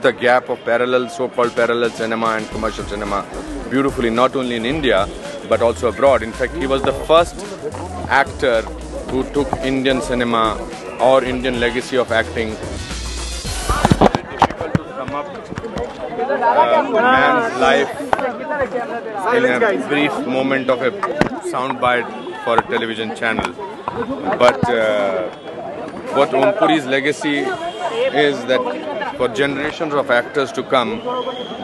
the gap of parallel, so-called parallel cinema and commercial cinema beautifully, not only in India but also abroad. In fact, he was the first actor who took Indian cinema or Indian legacy of acting. It's very difficult to sum up a man's life in a brief moment of a soundbite for a television channel. But what Om Puri's legacy is that for generations of actors to come,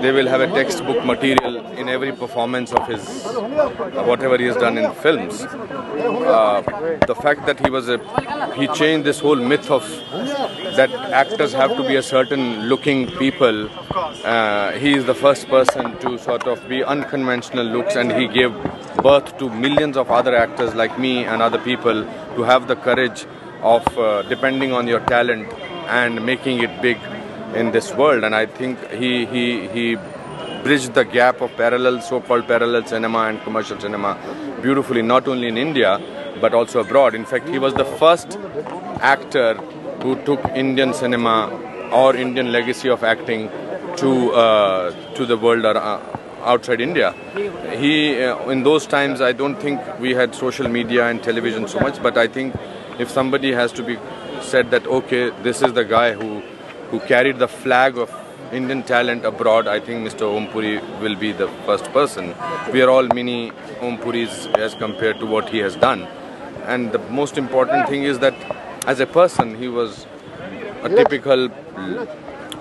they will have a textbook material in every performance of his, whatever he has done in films. The fact that he changed this whole myth of that actors have to be a certain looking people. He is the first person to sort of be unconventional looks, and he gave birth to millions of other actors like me and other people to have the courage of depending on your talent and making it big in this world. And I think he bridged the gap of parallel, so-called parallel cinema and commercial cinema beautifully, not only in India but also abroad. In fact, he was the first actor who took Indian cinema or Indian legacy of acting to the world outside India. In those times, I don't think we had social media and television so much, but I think if somebody has to be said that, okay, this is the guy who carried the flag of Indian talent abroad, I think Mr. Om Puri will be the first person. We are all mini Om Puris as compared to what he has done. And the most important thing is that as a person, he was a typical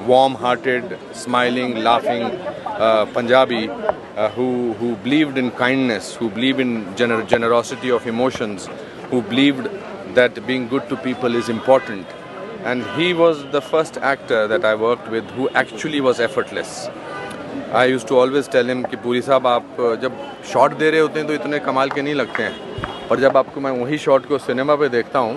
warm-hearted, smiling, laughing Punjabi who believed in kindness, who believed in generosity of emotions, who believed that being good to people is important. And he was the first actor that I worked with who actually was effortless. I used to always tell him कि पूरी साहब आप जब shot दे रहे होते हैं तो इतने कमाल के नहीं लगते हैं, और जब आपको मैं वही शॉट को सिनेमा पे देखता हूँ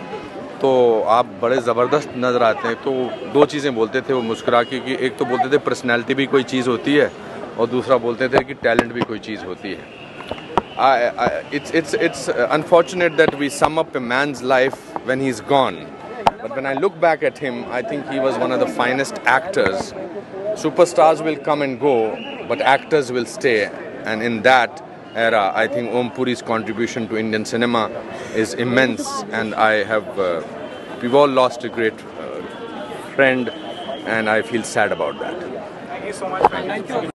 तो आप बड़े ज़बरदस्त नज़र आते हैं. तो दो चीज़ें बोलते थे वो मुस्कुरा के, कि एक तो बोलते थे पर्सनैलिटी भी कोई चीज़ होती है, और दूसरा बोलते थे कि टैलेंट भी कोई चीज़ होती है. It's unfortunate that we sum up a man's life when he's gone. But when I look back at him, I think he was one of the finest actors. Superstars will come and go, but actors will stay. And in that era, I think Om Puri's contribution to Indian cinema is immense. And we've all lost a great friend, and I feel sad about that. Thank you so much. Thank you.